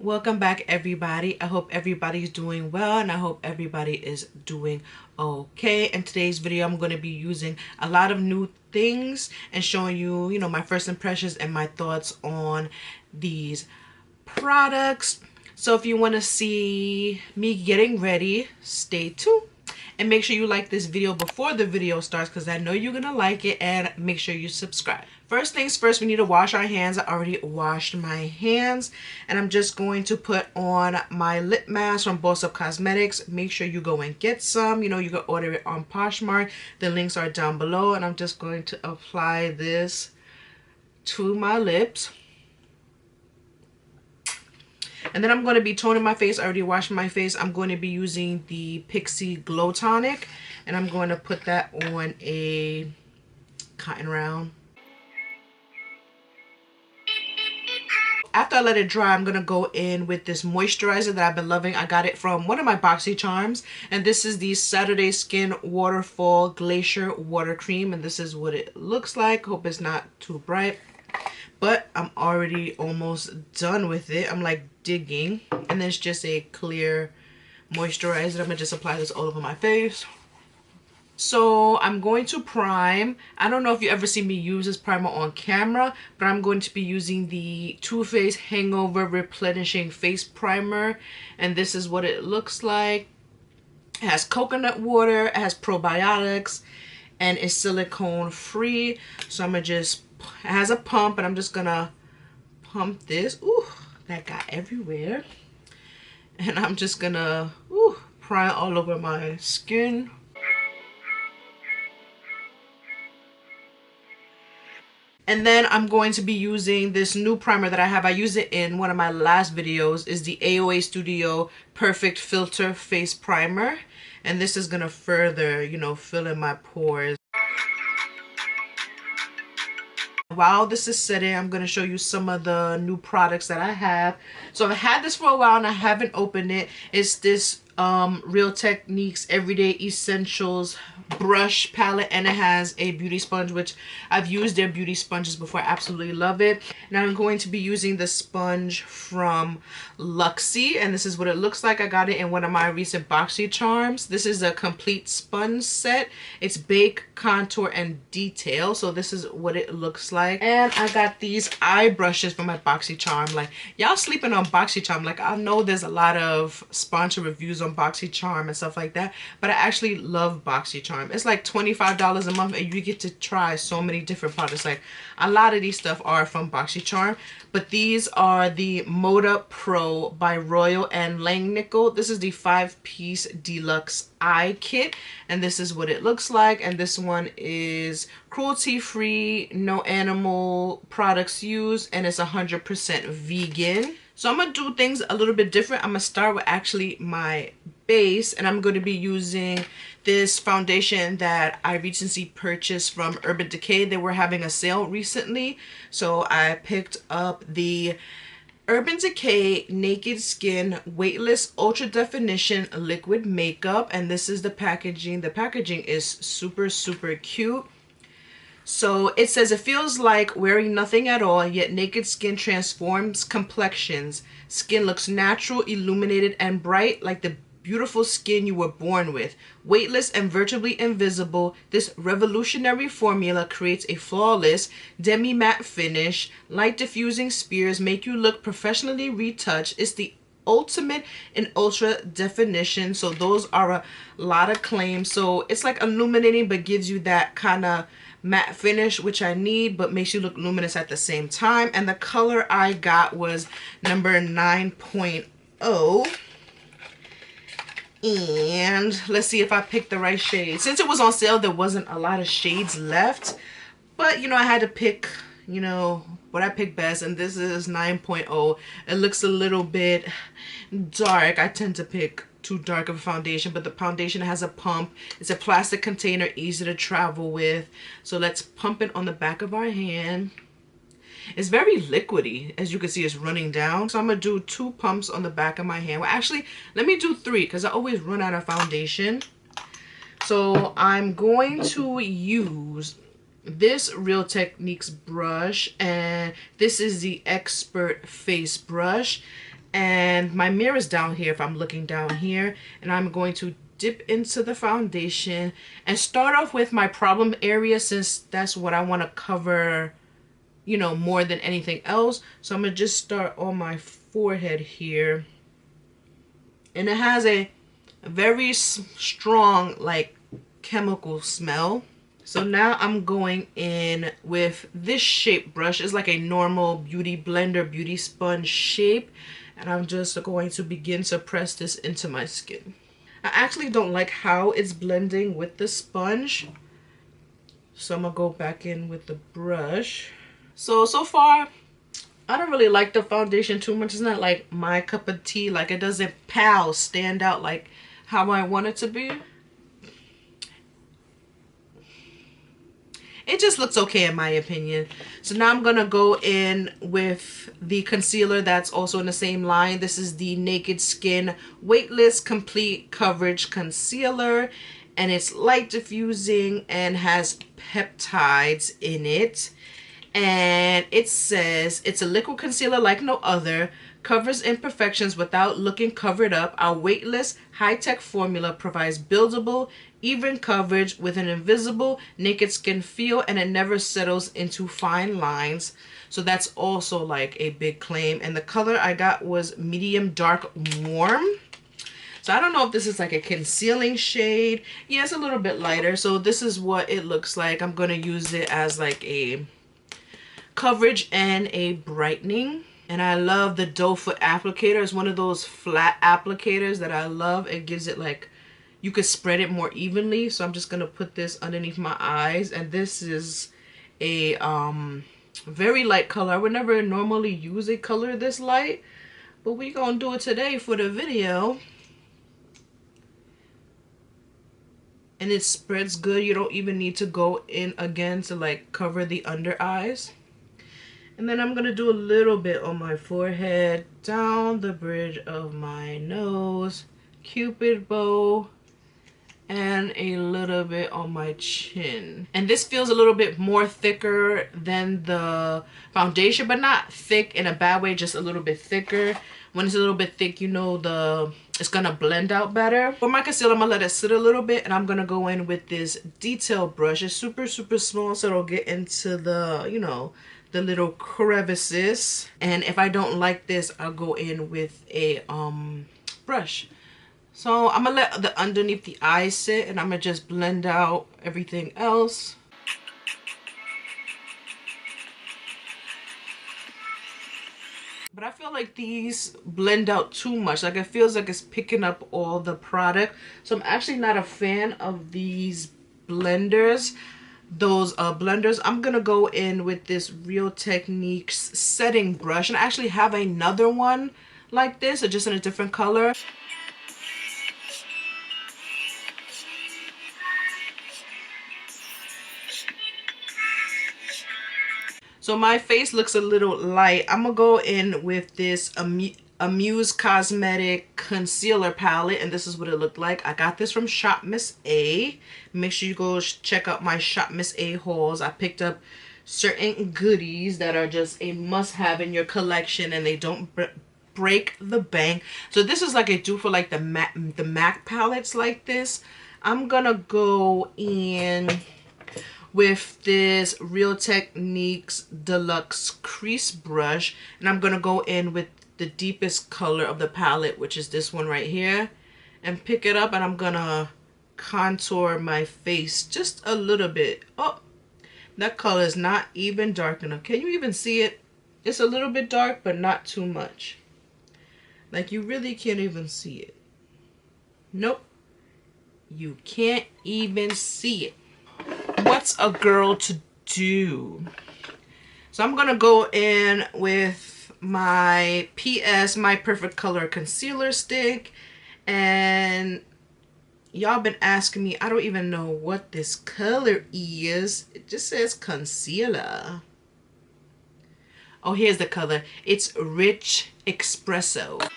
Welcome back, everybody. I hope everybody's doing well, and I hope everybody is doing okay. In today's video, I'm going to be using a lot of new things and showing you, my first impressions and my thoughts on these products. So if you want to see me getting ready, stay tuned. And make sure you like this video before the video starts, because I know you're going to like it, and make sure you subscribe. First things first, we need to wash our hands. I already washed my hands, and I'm just going to put on my lip mask from COSMETIC. Make sure you go and get some. You can order it on Poshmark. The links are down below, and I'm just going to apply this to my lips. And then I'm going to be toning my face. I already washed my face. I'm going to be using the Pixie Glow Tonic, and I'm going to put that on a cotton round. After I let it dry, I'm going to go in with this moisturizer that I've been loving. I got it from one of my BoxyCharms, and this is the Saturday Skin Waterfall Glacier Water Cream, and this is what it looks like. Hope it's not too bright. But I'm already almost done with it. I'm like digging. And then it's just a clear moisturizer. I'm going to just apply this all over my face. So I'm going to prime. I don't know if you ever see me use this primer on camera, but I'm going to be using the Too Faced Hangover Replenishing Face Primer. And this is what it looks like. It has coconut water, it has probiotics, and it's silicone free. So I'm going to just... It has a pump, and I'm just gonna pump this. Ooh, that got everywhere. And I'm just gonna prime all over my skin. And then I'm going to be using this new primer that I have. I used it in one of my last videos. Is the AOA Studio Perfect Filter Face Primer. And this is gonna further, fill in my pores. While this is setting, I'm going to show you some of the new products that I have. So I've had this for a while and I haven't opened it. It's this Real Techniques Everyday Essentials brush palette, and it has a beauty sponge, which I've used their beauty sponges before. I absolutely love it. And I'm going to be using the sponge from Luxie, and this is what it looks like. I got it in one of my recent BoxyCharms. This is a complete sponge set. It's bake, contour, and detail. So this is what it looks like. And I got these eye brushes from my BoxyCharm. Like, y'all sleeping on BoxyCharm. Like, I know there's a lot of sponsor reviews on BoxyCharm and stuff like that, but I actually love BoxyCharm. It's like $25 a month, and you get to try so many different products. Like, a lot of these stuff are from BoxyCharm, but these are the Moda Pro by Royal and Langnickel. This is the 5-piece deluxe eye kit, and this is what it looks like. And this one is cruelty-free, no animal products used, and it's 100% vegan. So I'm going to do things a little bit different. I'm going to start with actually my base, and I'm going to be using this foundation that I recently purchased from Decay. They were having a sale recently, so I picked up the Decay Naked Skin Weightless Ultra Definition Liquid Makeup, and this is the packaging. The packaging is super, super cute. So it says, it feels like wearing nothing at all, yet naked skin transforms complexions. Skin looks natural, illuminated, and bright like the beautiful skin you were born with. Weightless and virtually invisible, this revolutionary formula creates a flawless demi-matte finish. Light diffusing spears make you look professionally retouched. It's the ultimate in ultra definition. So those are a lot of claims. So it's like illuminating, but gives you that kind of matte finish, which I need, but makes you look luminous at the same time. And the color I got was number 9.0. And let's see if I picked the right shade. Since it was on sale, there wasn't a lot of shades left, but I had to pick what I picked best, and this is 9.0. It looks a little bit dark. I tend to pick too dark of a foundation, but the foundation has a pump. It's a plastic container, easy to travel with. So let's pump it on the back of our hand. It's very liquidy. As you can see, it's running down. So I'm going to do 2 pumps on the back of my hand. Well, actually, let me do 3 because I always run out of foundation. So I'm going to use this Real Techniques brush, and this is the Expert Face brush. And my mirror is down here if I'm looking down here. And I'm going to dip into the foundation and start off with my problem area, since that's what I want to cover, you know, more than anything else. So I'm going to just start on my forehead here. And it has a very strong, like, chemical smell. So now I'm going in with this shape brush. It's like a normal beauty blender, beauty sponge shape. And I'm just going to begin to press this into my skin. I actually don't like how it's blending with the sponge. So I'm gonna go back in with the brush. So far, I don't really like the foundation too much. It's not like my cup of tea. Like, it doesn't stand out like how I want it to be. It just looks okay in my opinion. So now I'm going to go in with the concealer that's also in the same line. This is the Naked Skin Weightless Complete Coverage Concealer. And it's light diffusing and has peptides in it. And it says, it's a liquid concealer like no other, covers imperfections without looking covered up. Our weightless, high-tech formula provides buildable, even coverage with an invisible naked skin feel, and it never settles into fine lines. So that's also like a big claim. And the color I got was medium dark warm. So I don't know if this is like a concealing shade. Yeah, it's a little bit lighter. So this is what it looks like. I'm going to use it as like a coverage and a brightening. And I love the doe foot applicator. It's one of those flat applicators that I love. It gives it like, you could spread it more evenly. So I'm just gonna put this underneath my eyes. And this is a very light color. I would never normally use a color this light, but we gonna do it today for the video. And it spreads good. You don't even need to go in again to like cover the under eyes. And then I'm going to do a little bit on my forehead, down the bridge of my nose, cupid bow, and a little bit on my chin. And this feels a little bit more thicker than the foundation, but not thick in a bad way, just a little bit thicker. When it's a little bit thick, you know, it's gonna blend out better. For my concealer, I'm gonna let it sit a little bit, and I'm gonna go in with this detail brush. It's super, super small, so it'll get into the, you know, the little crevices. And if I don't like this, I'll go in with a brush. So I'm gonna let the underneath the eyes sit, and I'm gonna just blend out everything else. But I feel like these blend out too much. Like, it feels like it's picking up all the product. So I'm actually not a fan of these blenders. Blenders. I'm gonna go in with this Real Techniques setting brush, and I actually have another one like this, just in a different color. So my face looks a little light. I'm gonna go in with this Amuse Cosmetic concealer palette, and this is what it looked like. I got this from Shop Miss A. Make sure you go check out my Shop Miss A hauls. I picked up certain goodies that are just a must-have in your collection, and they don't break the bank. So this is like a dupe for like the MAC palettes like this. I'm gonna go in with this Real Techniques Deluxe Crease Brush, and I'm gonna go in with the deepest color of the palette, which is this one right here, and pick it up, and I'm gonna contour my face just a little bit. Oh, that color is not even dark enough. Can you even see it? It's a little bit dark, but not too much. Like, you really can't even see it. Nope, you can't even see it. What's a girl to do? So I'm gonna go in with my My Perfect Color concealer stick, and y'all been asking me, I don't even know what this color is. It just says concealer. Oh, here's the color. It's Rich Espresso.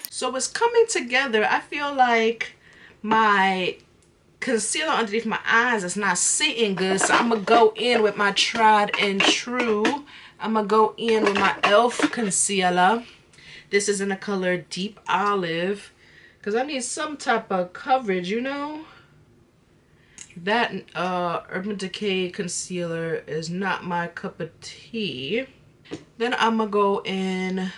So it's coming together. I feel like my concealer underneath my eyes is not sitting good, so I'm gonna go in with my tried and true. I'm gonna go in with my e.l.f. concealer. This is in the color Deep Olive because I need some type of coverage, you know. That Urban Decay concealer is not my cup of tea. Then I'm gonna go in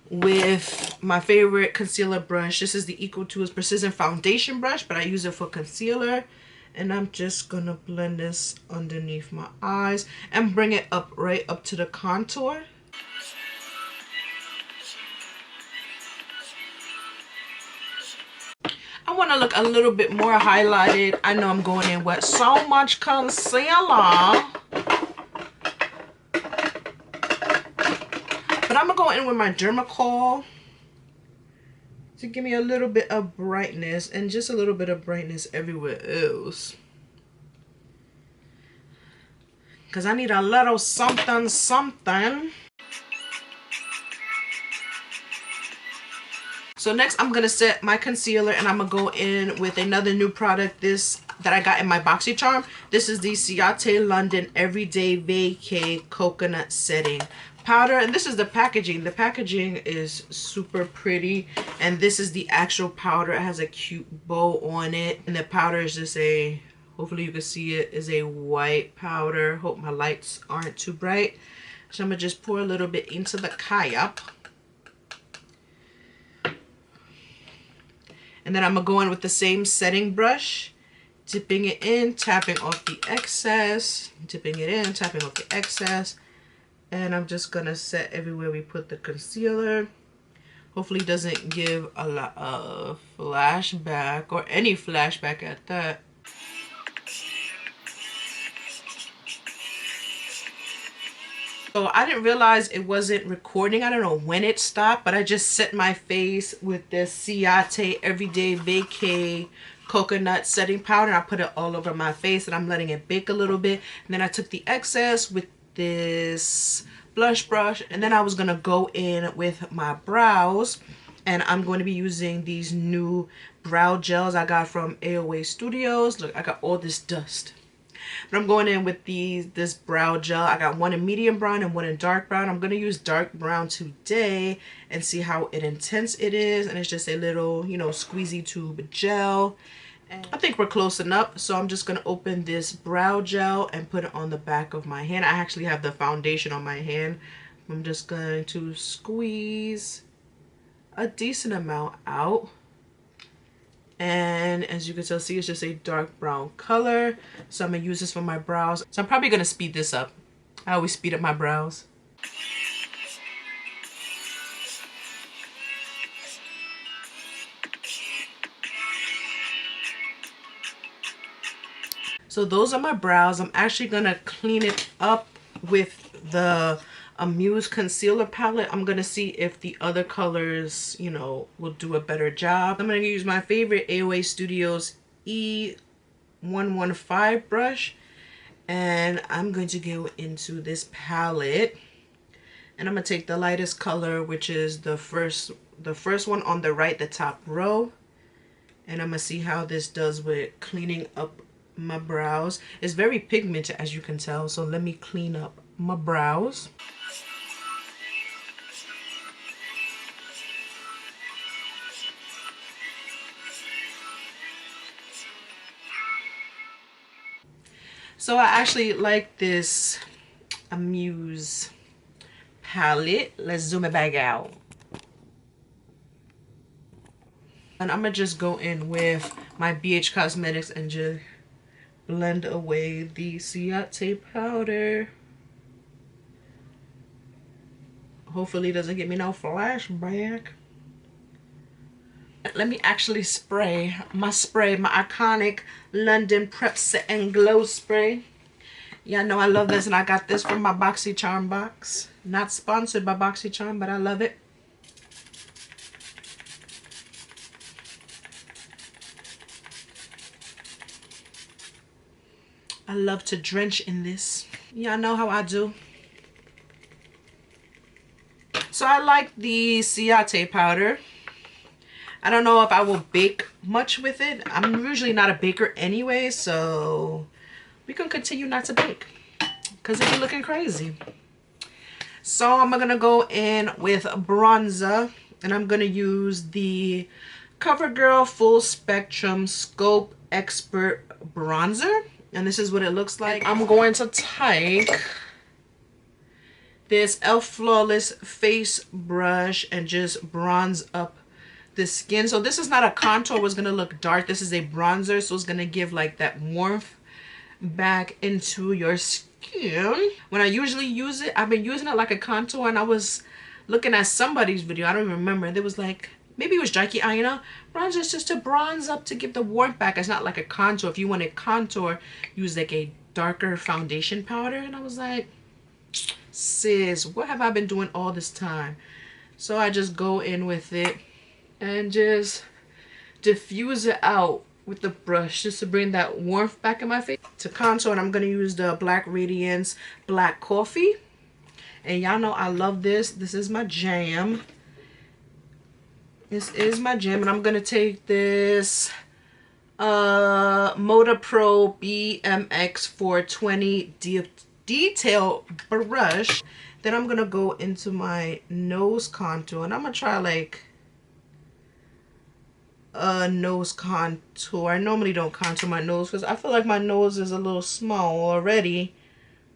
with my favorite concealer brush. This is the Equal Tools Precision Foundation brush, but I use it for concealer. And I'm just gonna blend this underneath my eyes and bring it up right up to the contour. I want to look a little bit more highlighted. I know I'm going in with so much concealer. But I'm going to go in with my Dermacool to give me a little bit of brightness and just a little bit of brightness everywhere else. Because I need a little something, something. So next I'm going to set my concealer and I'm going to go in with another new product that I got in my BoxyCharm. This is the Ciate London Everyday Vacay Coconut Setting Powder. And this is the packaging. The packaging is super pretty. And this is the actual powder. It has a cute bow on it. And the powder is just a, hopefully you can see it, is a white powder. Hope my lights aren't too bright. So I'm going to just pour a little bit into the cap. And then I'm going to go in with the same setting brush, dipping it in, tapping off the excess, dipping it in, tapping off the excess. And I'm just going to set everywhere we put the concealer. Hopefully it doesn't give a lot of flashback or any flashback at that. So I didn't realize it wasn't recording. I don't know when it stopped, but I just set my face with this Ciate Everyday Vacay Coconut Setting Powder. I put it all over my face and I'm letting it bake a little bit. And then I took the excess with this blush brush. And then I was going to go in with my brows. And I'm going to be using these new brow gels I got from AOA Studios. Look, I got all this dust. But I'm going in with this brow gel. I got one in medium brown and one in dark brown. I'm going to use dark brown today and see how intense it is. And it's just a little, you know, squeezy tube gel. And I think we're close enough. So I'm just going to open this brow gel and put it on the back of my hand. I actually have the foundation on my hand. I'm just going to squeeze a decent amount out. And as you can tell, see, it's just a dark brown color. So I'm going to use this for my brows. So I'm probably going to speed this up. I always speed up my brows. So those are my brows. I'm actually going to clean it up with the Muse concealer palette. I'm gonna see if the other colors, you know, will do a better job. I'm gonna use my favorite AOA Studios E115 brush, and I'm going to go into this palette, and I'm gonna take the lightest color, which is the first one on the right, the top row, and I'm gonna see how this does with cleaning up my brows. It's very pigmented, as you can tell, so let me clean up my brows. So I actually like this Muse palette. Let's zoom it back out. And I'm going to just go in with my BH Cosmetics and just blend away the Ciate powder. Hopefully it doesn't give me no flashback. Let me actually spray, my iconic London Prep Set and Glow Spray. Y'all know I love this, and I got this from my BoxyCharm box. Not sponsored by BoxyCharm, but I love it. I love to drench in this. Y'all know how I do. So I like the Ciate powder. I don't know if I will bake much with it. I'm usually not a baker anyway, so we can continue not to bake because it'll be looking crazy. So I'm gonna go in with bronzer, and I'm gonna use the CoverGirl Full Spectrum Scope Expert Bronzer, and this is what it looks like. I'm going to take this e.l.f. Flawless face brush and just bronze up the skin. So this is not a contour, it's gonna look dark. This is a bronzer, so it's gonna give like that warmth back into your skin. When I usually use it, I've been using it like a contour, and I was looking at somebody's video, I don't even remember, they was like, maybe it was Jackie Aina, bronzer is just to bronze up to give the warmth back. It's not like a contour. If you want a contour, use like a darker foundation powder. And I was like, sis, what have I been doing all this time? So I just go in with it and just diffuse it out with the brush just to bring that warmth back in my face. To contour, and I'm going to use the Black Radiance Black Coffee. And y'all know I love this. This is my jam. This is my jam. And I'm going to take this Motor Pro BMX 420 detail brush. Then I'm going to go into my nose contour. And I'm going to try like a nose contour. I normally don't contour my nose because I feel like my nose is a little small already.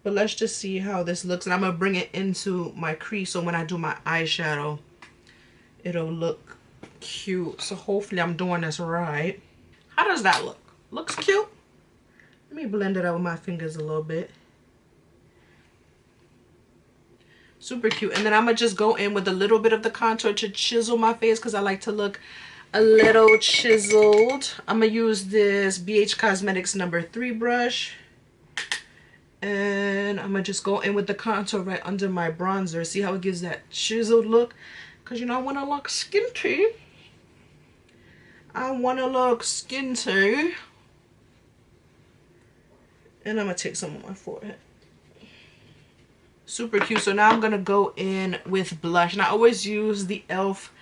But let's just see how this looks. And I'm going to bring it into my crease, so when I do my eyeshadow, it'll look cute. So hopefully I'm doing this right. How does that look? Looks cute. Let me blend it out with my fingers a little bit. Super cute. And then I'm going to just go in with a little bit of the contour to chisel my face because I like to look a little chiseled. I'm going to use this BH Cosmetics number 3 brush. And I'm going to just go in with the contour right under my bronzer. See how it gives that chiseled look? Because, you know, I want to look skinty. I want to look skinty. And I'm going to take some on my forehead. Super cute. So now I'm going to go in with blush. And I always use the e.l.f.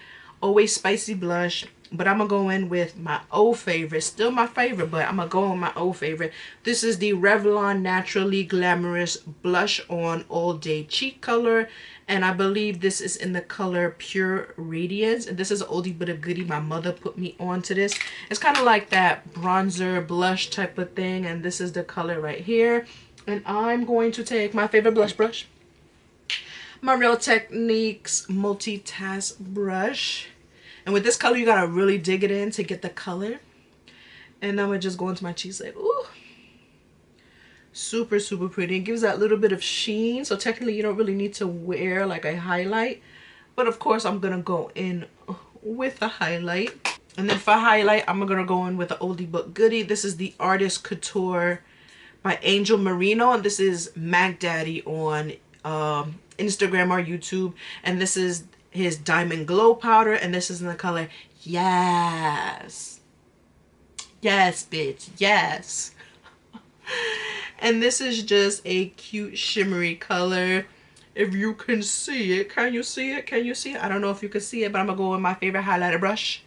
Always Spicy blush. But I'm going to go in with my old favorite. Still my favorite, but I'm going to go with my old favorite. This is the Revlon Naturally Glamorous Blush On All Day Cheek Color. And I believe this is in the color Pure Radiance. And this is an oldie but a goodie. My mother put me onto this. It's kind of like that bronzer blush type of thing. And this is the color right here. And I'm going to take my favorite blush brush. My Real Techniques Multitask Brush. And with this color, you gotta really dig it in to get the color. And I'm gonna just go into my cheeks like, ooh. Super, super pretty. It gives that little bit of sheen. So technically, you don't really need to wear like a highlight. But of course, I'm gonna go in with a highlight. And then for highlight, I'm gonna go in with the oldie but goodie. This is the Artist Couture by Angel Marino. And this is Mac Daddy on Instagram or YouTube. And this is his Diamond Glow powder, and this is in the color Yes. Yes, bitch. Yes. And this is just a cute shimmery color. If you can see it. Can you see it? Can you see it? I don't know if you can see it, but I'm going to go with my favorite highlighter brush.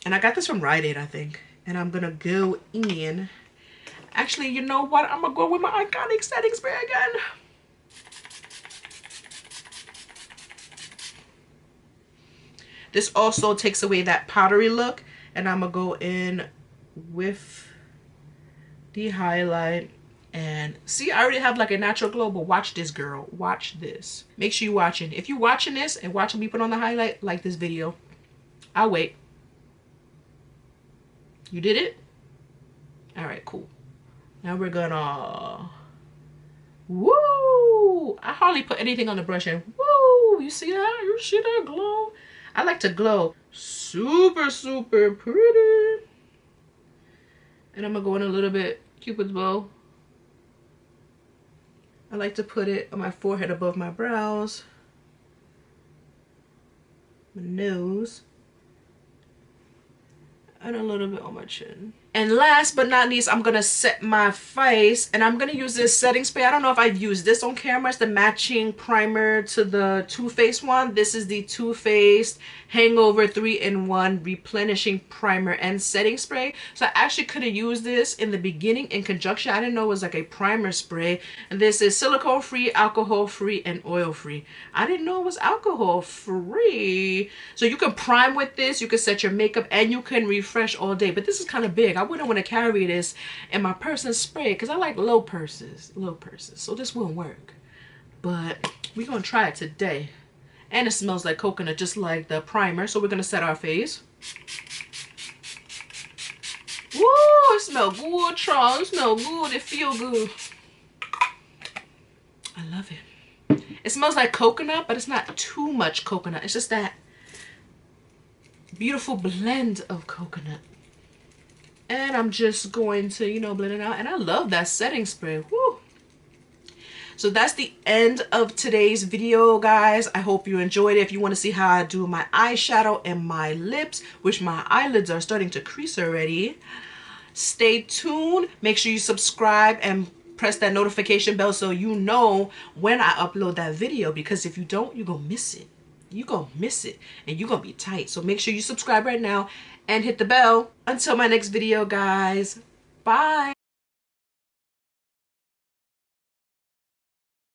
And I got this from Rite Aid, I think. And I'm going to go in. Actually, you know what? I'm going to go with my Iconic setting spray again. This also takes away that powdery look. And I'm going to go in with the highlight. And see, I already have like a natural glow. But watch this, girl. Watch this. Make sure you're watching. If you're watching this and watching me put on the highlight, like this video. I'll wait. You did it? Alright, cool. Now we're gonna... Woo! I hardly put anything on the brush and woo! You see that? You see that glow? I like to glow. Super, super pretty. And I'm gonna go in a little bit Cupid's bow. I like to put it on my forehead above my brows. My nose. And a little bit on my chin. And last but not least, I'm gonna set my face, and I'm gonna use this setting spray. I don't know if I've used this on camera. It's the matching primer to the Too Faced one. This is the Too Faced Hangover 3-in-1 Replenishing Primer and Setting Spray. So I actually could have used this in the beginning in conjunction. I didn't know it was like a primer spray. And this is silicone free, alcohol free, and oil free. I didn't know it was alcohol free. So you can prime with this, you can set your makeup, and you can refresh all day. But this is kind of big. I wouldn't want to carry this in my purse and spray because I like low purses. So this won't work. But we're going to try it today. And it smells like coconut just like the primer. So we're going to set our face. Woo! It smells good, Charles. It smells good. It feels good. I love it. It smells like coconut, but it's not too much coconut. It's just that beautiful blend of coconut. And I'm just going to, you know, blend it out. And I love that setting spray. Woo! So that's the end of today's video, guys. I hope you enjoyed it. If you want to see how I do my eyeshadow and my lips, which my eyelids are starting to crease already, stay tuned. Make sure you subscribe and press that notification bell so you know when I upload that video, because if you don't, you're gonna miss it. You're gonna miss it and you're gonna be tight. So make sure you subscribe right now and hit the bell. Until my next video, guys. Bye.